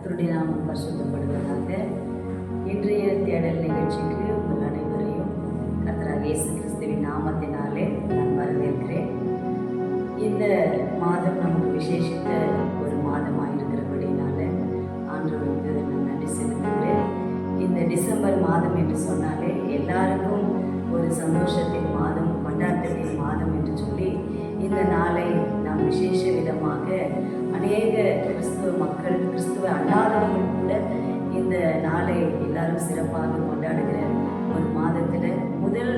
கர்த்தருடைய நாமம் பரிசுத்தப்படுவதாக. இன்றைய தேடல் நிகழ்ச்சிக்கு உங்கள் அனைவரையும் கர்த்தராகிய இயேசு கிறிஸ்துவின் நாமத்தினாலே நான் வரவேற்கிறேன். இந்த மாதம் நமக்கு விசேஷித்த ஒரு மாதமாக இருக்கிறபடினால ஆண்டவருக்கு நான் நன்றி செலுத்துகிறேன். இந்த டிசம்பர் மாதம் என்று சொன்னாலே எல்லாருக்கும் ஒரு சந்தோஷத்தின் மாதம், கொண்டாட்டத்தின் மாதம் என்று சொல்லி இந்த நாளை நாம் விசேஷ விதமாக அநேக கிறிஸ்துவ மக்கள், கிறிஸ்துவ அல்லாதவர்கள் கூட இந்த நாளை எல்லாரும் சிறப்பாக கொண்டாடுகிற ஒரு மாதத்தில் முதல்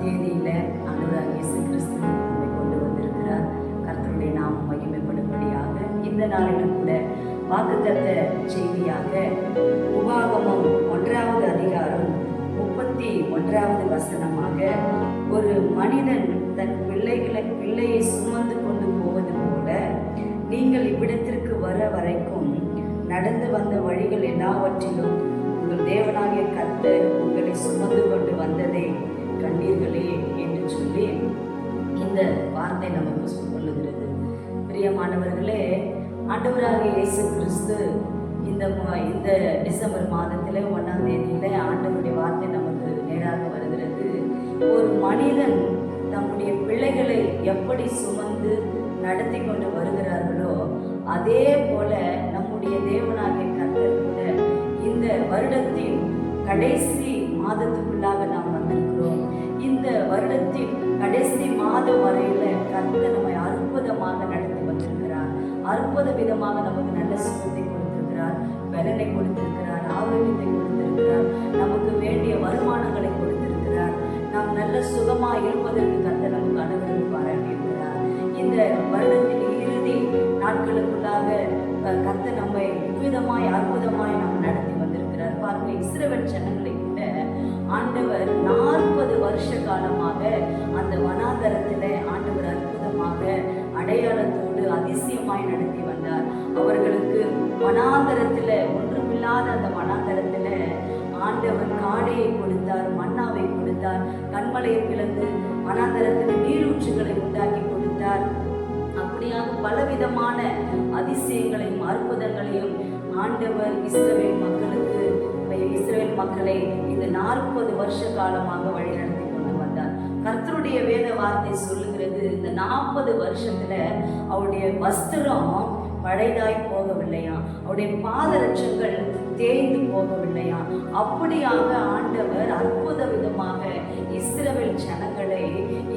தேதியில் ஆண்டவராகிய இயேசு கிறிஸ்து நம்மை கொண்டு வந்திருக்கிறார். கர்த்தருடைய நாமம் மகிமைப்படும்படியாக இந்த நாளிலும் கூட வாக்குத்தத்த செய்தியாக உபாகமம் 1வது அதிகாரம் 31வது வசனமாக, ஒரு மனிதன் தன் பிள்ளையை சுமந்து கொண்டு போவது போல நீங்கள் இவ்விடத்திற்கு வர வரைக்கும் நடந்து வந்த வழிகள் எல்லாவற்றிலும் உங்கள் தேவனாகிய கர்த்தர் உங்களை சுமந்து கொண்டு வந்ததை கண்டீர்களே என்று சொல்லி இந்த வார்த்தை நமக்கு சொல்லுகிறது. பிரியமானவர்களே, ஆண்டவராகிய இயேசு கிறிஸ்து இந்த டிசம்பர் மாதத்தில் 1ஆம் தேதியில் ஆண்டவருடைய வார்த்தை நமக்கு நேராக வருகிறது. ஒரு மனிதன் நம்முடைய பிள்ளைகளை எப்படி சுமந்து நடத்தி கொண்டு வருகிறார்களோ அதே போல நம்முடைய தேவனாகிய கர்த்தர் கூட இந்த வருடத்தின் கடைசி மாதத்துக்குள்ளாக நாம் வந்திருக்கிறோம். இந்த வருடத்தின் கடைசி மாதம் வரையில கர்த்தர் நம்மை அற்புதமாக நடத்தி வந்திருக்கிறார். அற்புத விதமாக நமக்கு நல்ல சுகத்தை கொடுத்திருக்கிறார், பலனை கொடுத்திருக்கிறார், ஆரோக்கியத்தை கொடுத்திருக்கிறார், நமக்கு வேண்டிய வருமானங்களை கொடுத்திருக்கிறார். நாம் நல்ல சுகமாக இருப்பதற்கு கர்த்தர் நமக்கு அனுகிரகம் பாராட்டியிருக்கிறார். இந்த வருடத்தின் இறுதி நாட்களுக்குள்ளாக கர்த்தர் நம்மை இவ்விதமாய் அற்புதமாய் நாம் நடத்தி வந்திருக்கிறார். பாருங்க, இஸ்ரவேல் ஜனங்களை கூட ஆண்டவர் 40 வருஷ காலமாக அந்த வனாந்தரத்தில் ஆண்டவர் அற்புதமாக அடையாளத்தோடு அதிசயமாய் நடத்தி வந்தார். அவர்களுக்கு வனாந்தரத்தில், ஒன்றுமில்லாத அந்த வனாந்தரத்தில் ஆண்டவர் காடையை கொடுத்தார், மன்னாவை கொடுத்தார், கண்மலையை பிளந்து வனாந்தரத்தில் நீரூற்றுகளை உண்டாக்கி கொடுத்தார். அப்படியாக பலவிதமான அதிசயங்களையும் அற்புதங்களையும் ஆண்டவர் இஸ்ரவேல் மக்களை இந்த 40 வருஷ காலமாக வழிநடத்தி கொண்டு வந்தார். கர்த்தருடைய வேத வார்த்தை சொல்லுகிறது, இந்த 40 வருஷத்துல அவருடைய வஸ்திரம் பழைதாய் போகவில்லையா, அவருடைய பாதரட்சங்கள் தேய்ந்து போகவில்லையா. அப்படியாக ஆண்டவர் அற்புத விதமாக இஸ்ரவேல் ஜனங்களை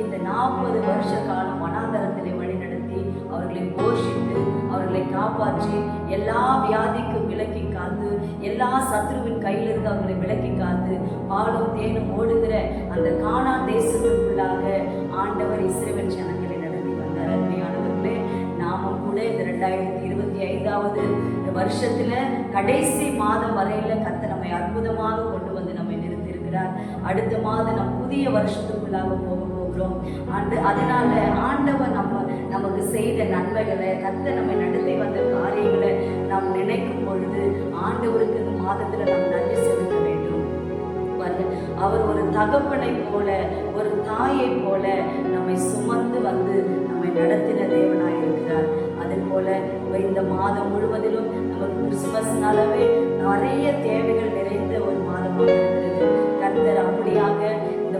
இந்த 40 வருஷ காலம் வனாந்தரத்திலே வழிநடத்தி அவர்களை போஷித்து அவர்களை காப்பாற்றி எல்லா வியாதிக்கும் விலக்கி காத்து, எல்லா சத்ருவின் கையிலிருந்து அவர்களை விலக்கி காத்து, பாலும் தேனும் ஓடுகிற அந்த கானான் தேசத்துக்குள்ளாக ஆண்டவர் இஸ்ரவேல் ஜனங்களை நடத்தி வந்தார். அருமையானவர்களே, நாமும் கூட இந்த 2025வது வருஷத்துல கடைசி மாதம் வரையில கர்த்தர் நம்மை அற்புதமாக கொண்டு வந்து நம்மை நிறுத்தியிருக்கிறார். அடுத்த மாதம் நம் புதிய வருஷத்துக்குள்ளாக போகிறோம். அதனால ஆண்டவர் நமக்கு செய்த நன்மைகளை, கர்த்தர் நம்மை நடத்தி வந்த காரியங்களை நாம் நினைக்கும் பொழுது ஆண்டவருக்கு இந்த மாதத்துல நாம் நன்றி செலுத்த வேண்டும். அவர் ஒரு தகப்பனை போல, ஒரு தாயை போல நம்மை சுமந்து வந்து நம்மை நடத்தின தேவனாய் இருக்கிறார். அது போல இந்த மாதம் முழுவதிலும் நமக்கு கிறிஸ்துமஸ்னாலவே நிறைய தேவைகள் நிறைந்த ஒரு மாதமாக இருக்கிறது. கர்த்தர் அப்படியாக இந்த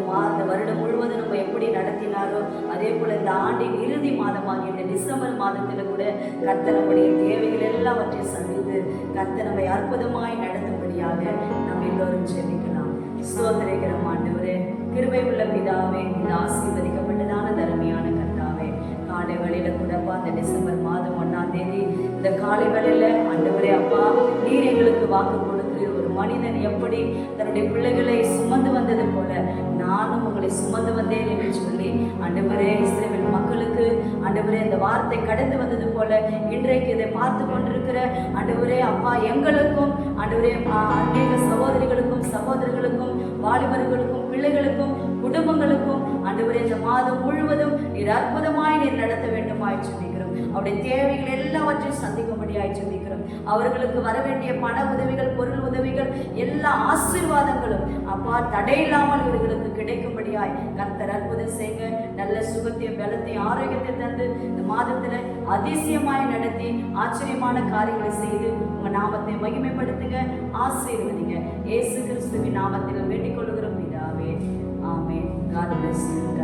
வருடம் முழுவதும் நம்ம எப்படி நடத்தினாரோ அதே போல இந்த ஆண்டின் இறுதி மாதமாகிய இந்த டிசம்பர் மாதத்துல கூட கர்த்தர் நம்முடைய தேவைகள் எல்லாவற்றையும் சந்தித்து கர்த்தர் நம்மை அற்புதமாய் நடத்தும்படியாக நம்ம எல்லோரும் ஜெபிக்கலாம். ஸ்தோத்திரிக்கிறோம் ஆண்டவரே, கிருபை உள்ள பிதாவே, இந்த ஆசீர்வதிக்கப்பட்டதான தருமையான கர்த்தாவே, காலை வேளையில கூடப்பா இந்த டிசம்பர் மாதம் 1ஆம் தேதி இந்த காலை வேளையில ஆண்டவரே அப்பா, நீர் எங்களுக்கு வாக்கு கொடுக்கிறீர். ஒரு மனிதன் எப்படி தன்னுடைய பிள்ளைகளை சுமந்து வந்தது போல நானும் உங்களை சுமந்து வந்தேன் என்று சொல்லி ஆண்டவரே இஸ்ரவேல் மக்களுக்கு ஆண்டவரே இந்த வார்த்தை கடந்து வந்தது போல இன்றைக்கு இதை பார்த்து கொண்டிருக்கிற ஆண்டவரே அப்பா, எங்களுக்கும் ஆண்டவரே அநேக சகோதரிகளுக்கும் சகோதரர்களுக்கும் வாலிபர்களுக்கும் பிள்ளைகளுக்கும் குடும்பங்களுக்கும் ஆண்டவரே இந்த மாதம் முழுவதும் நீர் அற்புதமாய் நீர் நடத்த வேண்டுமாய் சொல்லிக்கிறோம். அவருடைய தேவைகள் எல்லாவற்றையும் சந்திக்கும்படியாய் சொல்லிக்கிறோம். அவர்களுக்கு வர வேண்டிய பண உதவிகள், பொருள் உதவிகள், எல்லா ஆசீர்வாதங்களும் அப்பா தடையில்லாமல் இவர்களுக்கு கிடைக்கும்படியாய் கர்த்தர் அற்புதம் செய்யுங்க. நல்ல சுகத்தையும் பலத்தையும் ஆரோக்கியத்தை தந்து இந்த மாதத்துல அதிசயமாய் நடத்தி ஆச்சரியமான காரியங்களை செய்து உங்க நாமத்தை மகிமைப்படுத்துங்க, ஆசீர்வதிங்க. இயேசு கிறிஸ்துவின் நாமத்தில் வேண்டிக் கொள்ளுகிறோம் பிதாவே. ஆமென். God bless you.